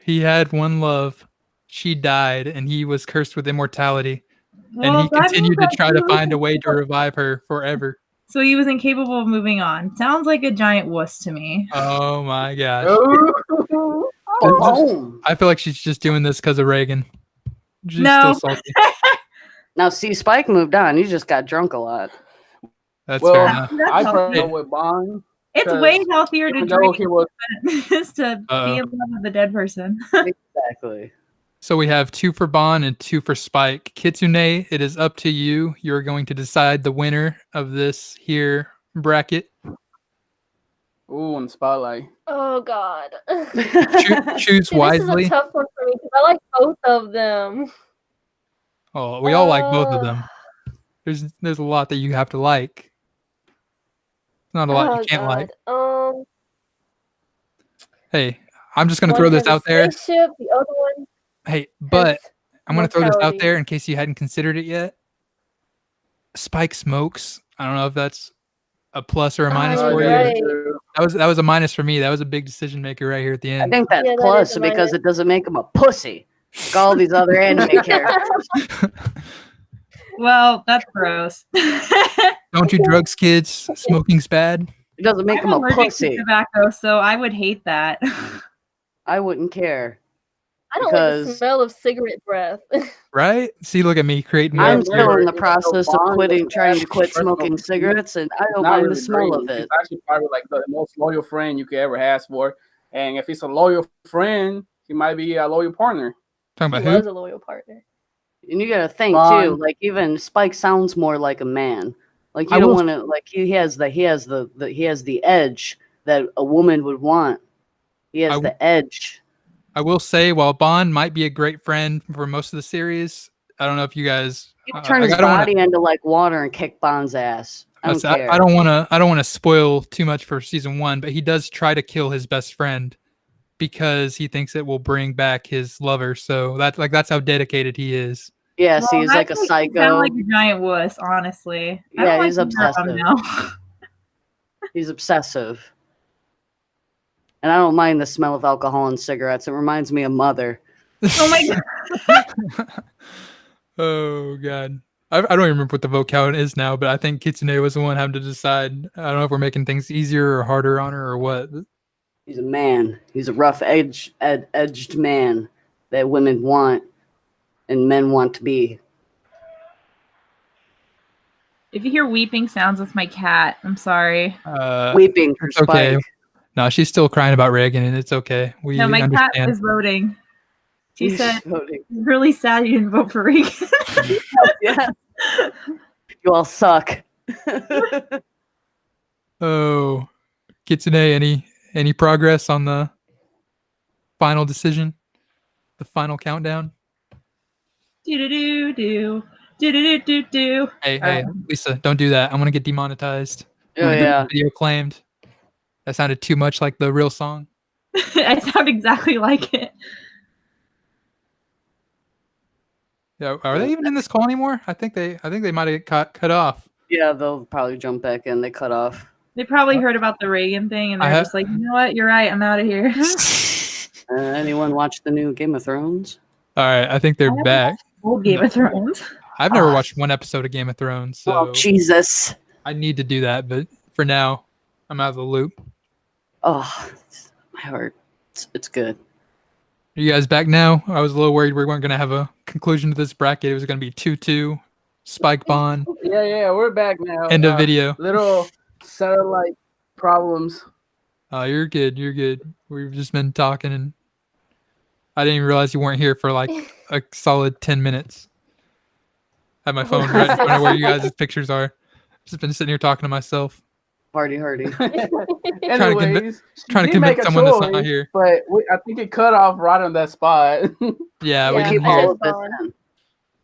Speaker 3: He had one love. She died, and he was cursed with immortality.
Speaker 1: Well,
Speaker 3: and he continued to try to find a way to revive her forever.
Speaker 1: So he was incapable of moving on. Sounds like a giant wuss to me.
Speaker 3: Oh my gosh.
Speaker 2: Oh.
Speaker 3: I feel like she's just doing this because of Reagan. She's
Speaker 1: No.
Speaker 3: still salty.
Speaker 2: Now, see, Spike moved on. He just got drunk a lot.
Speaker 3: That's fair enough.
Speaker 5: I probably go with Bond.
Speaker 1: It's way healthier to drink than to be in love with a dead person.
Speaker 2: Exactly.
Speaker 3: So we have 2 for Bon and 2 for Spike. Kitsune, it is up to you. You're going to decide the winner of this here bracket.
Speaker 5: Ooh, in the spotlight.
Speaker 4: Oh God.
Speaker 3: Choose wisely.
Speaker 4: This is a tough one for me because I like both of them.
Speaker 3: Oh, we all like both of them. There's a lot that you have to like. Not a lot you can't like. Hey, I'm just gonna throw this out there.
Speaker 4: Spaceship, the other one.
Speaker 3: Hey, but I'm going to throw this out there in case you hadn't considered it yet. Spike smokes. I don't know if that's a plus or a minus for you. That was a minus for me. That was a big decision maker right here at the end.
Speaker 2: I think that's plus because it doesn't make him a pussy. Like all these other anime characters.
Speaker 1: Well, that's gross.
Speaker 3: Don't do drugs, kids. Smoking's bad.
Speaker 2: It doesn't make him a pussy.
Speaker 1: To tobacco, so I would hate that.
Speaker 2: I wouldn't care.
Speaker 4: I don't like the smell of cigarette breath.
Speaker 3: Right? See, look at me creating.
Speaker 2: I'm still in the process of trying to quit smoking cigarettes, and I don't mind the smell of it.
Speaker 5: It's actually probably like the most loyal friend you could ever ask for. And if he's a loyal friend, he might be a loyal partner.
Speaker 3: Talking about
Speaker 4: who?
Speaker 3: Who?
Speaker 4: Was a loyal partner.
Speaker 2: And you gotta think too, like even Spike sounds more like a man. Like you don't want to, like he has the edge that a woman would want. He has the edge.
Speaker 3: I will say, while Bond might be a great friend for most of the series, I don't know if you guys
Speaker 2: turn his body into like water and kick Bond's ass. I
Speaker 3: don't want to spoil too much for season 1, but he does try to kill his best friend because he thinks it will bring back his lover. So that's how dedicated he is.
Speaker 2: Yeah, see, he's like a psycho.
Speaker 1: Kind of like a giant wuss, honestly.
Speaker 2: Yeah, he's obsessive. He's obsessive. And I don't mind the smell of alcohol and cigarettes. It reminds me of mother.
Speaker 1: Oh my god.
Speaker 3: Oh god. I don't even remember what the vote count is now, but I think Kitsune was the one having to decide. I don't know if we're making things easier or harder on her or what.
Speaker 2: He's a man. He's a rough edged man that women want and men want to be.
Speaker 1: If you hear weeping sounds, it's my cat. I'm sorry.
Speaker 2: Weeping for Spike.
Speaker 3: Okay. No, she's still crying about Reagan, and it's okay.
Speaker 1: No, my cat is voting. She said,
Speaker 2: voting.
Speaker 1: It's really sad you didn't vote for Reagan.
Speaker 2: Yeah. You all suck.
Speaker 3: Oh, Kitsune, any progress on the final decision? The final countdown?
Speaker 1: Do.
Speaker 3: Hey, Lisa, don't do that. I'm gonna get demonetized.
Speaker 2: Oh yeah.
Speaker 3: Video claimed. That sounded too much like the real song.
Speaker 1: I sound exactly like it.
Speaker 3: Yeah, are they even in this call anymore? I think they might have cut off.
Speaker 2: Yeah, they'll probably jump back in. They cut off.
Speaker 1: They probably heard about the Reagan thing and they're just like, you know what? You're right. I'm out of here.
Speaker 2: Anyone watch the new Game of Thrones?
Speaker 3: All right, I think they're back.
Speaker 1: Old Game of Thrones.
Speaker 3: I've never watched one episode of Game of Thrones, so
Speaker 2: Oh, Jesus.
Speaker 3: I need to do that. But for now, I'm out of the loop.
Speaker 2: Oh, my heart. It's good.
Speaker 3: Are you guys back now? I was a little worried we weren't going to have a conclusion to this bracket. It was going to be 2-2, Spike Bond.
Speaker 5: Yeah, we're back now.
Speaker 3: End of video.
Speaker 5: Little satellite problems.
Speaker 3: Oh, you're good. You're good. We've just been talking, and I didn't even realize you weren't here for like a solid 10 minutes. I have my phone right in front of where you guys' pictures are. Just been sitting here talking to myself.
Speaker 2: Party hardy.
Speaker 5: Anyways,
Speaker 3: trying to convince someone that's not here.
Speaker 5: But I think it cut off right on that spot.
Speaker 3: Yeah, we
Speaker 2: Keep
Speaker 3: can
Speaker 2: all
Speaker 3: hear.
Speaker 2: of this in.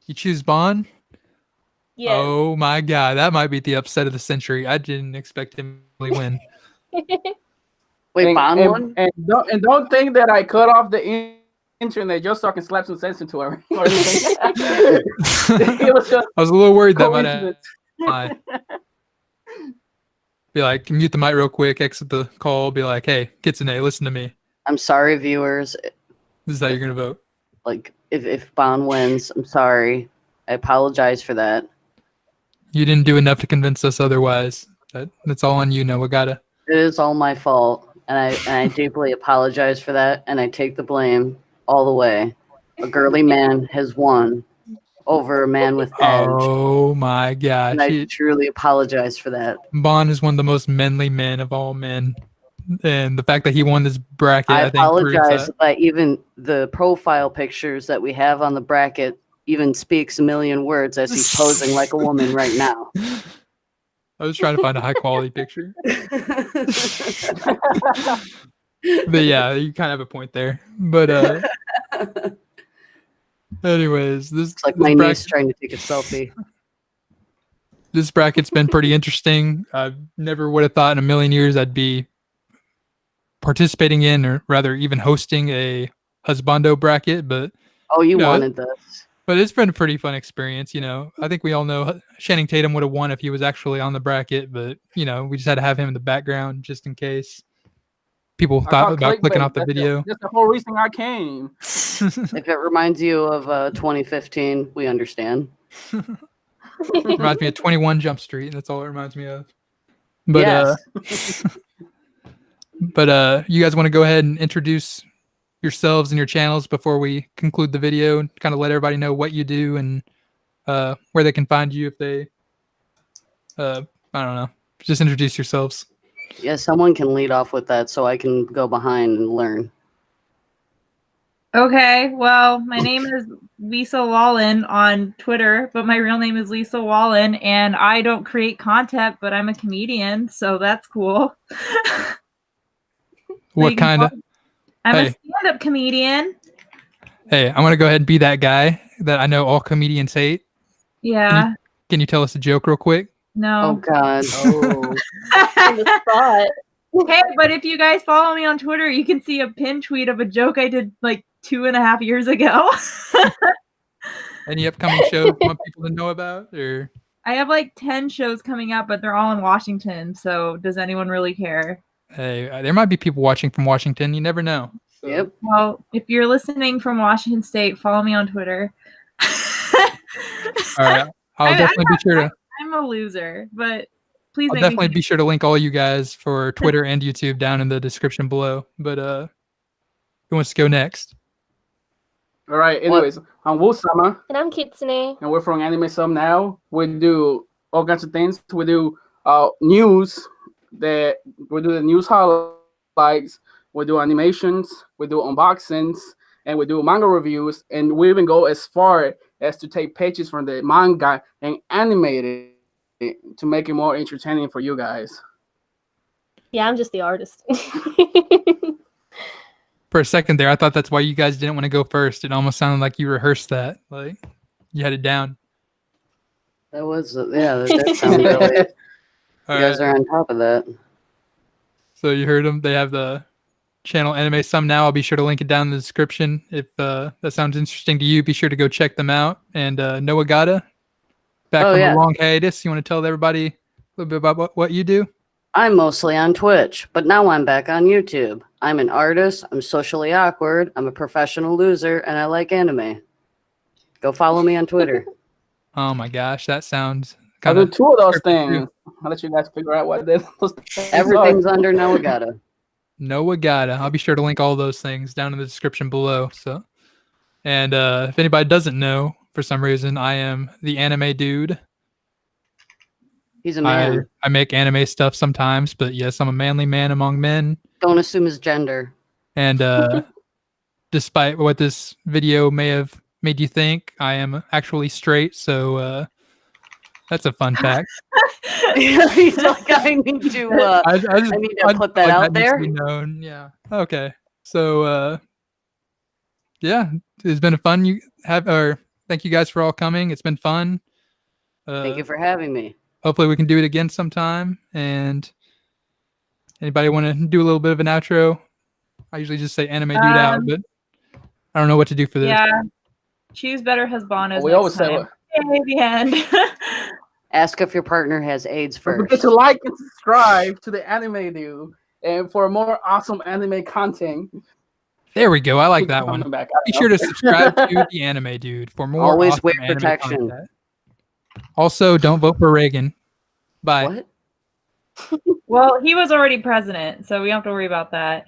Speaker 3: You choose Bond?
Speaker 4: Yes.
Speaker 3: Oh my god, that might be the upset of the century. I didn't expect him to really win.
Speaker 2: Wait, Bond
Speaker 5: and,
Speaker 2: won?
Speaker 5: and don't think that I cut off the internet just so I can slap some sense into her. It was just
Speaker 3: I was a little worried that might
Speaker 5: coincidence.
Speaker 3: happen. Be like, mute the mic real quick, exit the call, be like, hey, Kitsune, listen to me.
Speaker 2: I'm sorry, viewers.
Speaker 3: This is how you're gonna vote.
Speaker 2: Like, if Bond wins, I'm sorry. I apologize for that.
Speaker 3: You didn't do enough to convince us otherwise. That's all on you, Nowagotta.
Speaker 2: It is all my fault, and I deeply apologize for that, and I take the blame all the way. A girly man has won over a man with edge,
Speaker 3: Oh my gosh.
Speaker 2: and I truly apologize for that.
Speaker 3: Bond is one of the most manly men of all men. And the fact that he won this bracket, I think proves
Speaker 2: apologize
Speaker 3: that.
Speaker 2: that even the profile pictures that we have on the bracket even speaks a million words as he's posing like a woman right now.
Speaker 3: I was trying to find a high quality picture. But yeah, you kind of have a point there. But anyways,
Speaker 2: It's like my niece trying to take a selfie.
Speaker 3: This bracket's been pretty interesting. I never would have thought in a million years I'd be participating in, or rather even hosting a Husbando bracket, but
Speaker 2: Oh, you wanted this.
Speaker 3: But it's been a pretty fun experience, you know. I think we all know Channing Tatum would have won if he was actually on the bracket, but you know, we just had to have him in the background just in case people thought about clicking off the video.
Speaker 5: That's the whole reason I came.
Speaker 2: If it reminds you of 2015, we understand.
Speaker 3: Reminds me of 21 Jump Street. That's all it reminds me of. But
Speaker 2: Yes.
Speaker 3: You guys want to go ahead and introduce yourselves and your channels before we conclude the video, and kind of let everybody know what you do and where they can find you if they I don't know, just introduce yourselves.
Speaker 2: Yeah, someone can lead off with that so I can go behind and learn.
Speaker 1: Okay, well, my name is Lisa Wallen on Twitter, but my real name is Lisa Wallen, and I don't create content, but I'm a comedian, so that's cool.
Speaker 3: What kind of?
Speaker 1: I'm a stand-up comedian.
Speaker 3: Hey, I'm gonna go ahead and be that guy that I know all comedians hate.
Speaker 1: Yeah.
Speaker 3: Can you tell us a joke real quick?
Speaker 1: No.
Speaker 2: Oh God.
Speaker 5: Oh.
Speaker 4: On the spot.
Speaker 1: Hey, but if you guys follow me on Twitter, you can see a pin tweet of a joke I did like 2.5 years ago.
Speaker 3: Any upcoming shows you want people to know about? Or
Speaker 1: I have like 10 shows coming up, but they're all in Washington. So does anyone really care?
Speaker 3: hey, there might be people watching from Washington. You never know. So.
Speaker 2: Yep.
Speaker 1: Well, if you're listening from Washington State, follow me on Twitter.
Speaker 3: All right. I'll definitely be sure to.
Speaker 1: I'm a loser, but please.
Speaker 3: I'll definitely be sure to link all you guys for Twitter and YouTube down in the description below. But who wants to go next?
Speaker 5: All right. Anyways, I'm Woo-sama,
Speaker 4: And I'm Kitsune.
Speaker 5: and we're from AnimeSomeNow. We do all kinds of things. We do news. We do the news highlights. We do animations. We do unboxings, and we do manga reviews. And we even go as far as to take pages from the manga and animate it to make it more entertaining for you guys.
Speaker 4: Yeah, I'm just the artist.
Speaker 3: For a second there, I thought that's why you guys didn't want to go first. It almost sounded like you rehearsed that, like you had it down.
Speaker 2: That was that sounds really. You
Speaker 3: All
Speaker 2: guys
Speaker 3: right.
Speaker 2: are on top of that.
Speaker 3: So you heard them. They have the channel AnimeSomeNow. I'll be sure to link it down in the description. If that sounds interesting to you, be sure to go check them out. And Nowagotta, back from a long hiatus. You want to tell everybody a little bit about what you do?
Speaker 2: I'm mostly on Twitch, but now I'm back on YouTube. I'm an artist. I'm socially awkward. I'm a professional loser, and I like anime. Go follow me on Twitter.
Speaker 3: Oh my gosh, that sounds
Speaker 5: I'll
Speaker 3: kind
Speaker 5: do
Speaker 3: of.
Speaker 5: 2 of those things. I'll let you guys figure out what those things
Speaker 2: Everything's
Speaker 5: are.
Speaker 2: under Nowagotta.
Speaker 3: Nowagotta. I'll be sure to link all those things down in the description below. So, and if anybody doesn't know, for some reason, I am the anime dude.
Speaker 2: He's a man.
Speaker 3: I make anime stuff sometimes, but yes, I'm a manly man among men.
Speaker 2: Don't assume his gender.
Speaker 3: And despite what this video may have made you think, I am actually straight. So that's a fun fact.
Speaker 2: He's like, I need to. I need to put that out there.
Speaker 3: Needs to be known. Yeah. Okay. So yeah, it's been a fun. Thank you guys for all coming. It's been fun.
Speaker 2: Thank you for having me.
Speaker 3: Hopefully we can do it again sometime. And anybody want to do a little bit of an outro? I usually just say anime dude out, but I don't know what to do for this.
Speaker 1: Yeah. Choose better husbandos.
Speaker 5: We always say
Speaker 1: what? The end.
Speaker 2: Ask if your partner has AIDS first.
Speaker 5: Don't forget to like and subscribe to the Anime Dude, and for more awesome anime content.
Speaker 3: There we go. I like that one.
Speaker 5: Back.
Speaker 3: Be sure to subscribe to the Anime Dude for more.
Speaker 2: Always
Speaker 3: awesome
Speaker 2: wear
Speaker 3: anime
Speaker 2: protection.
Speaker 3: content. Also, don't vote for Reagan. Bye.
Speaker 2: What?
Speaker 1: Well, he was already president, so we don't have to worry about that.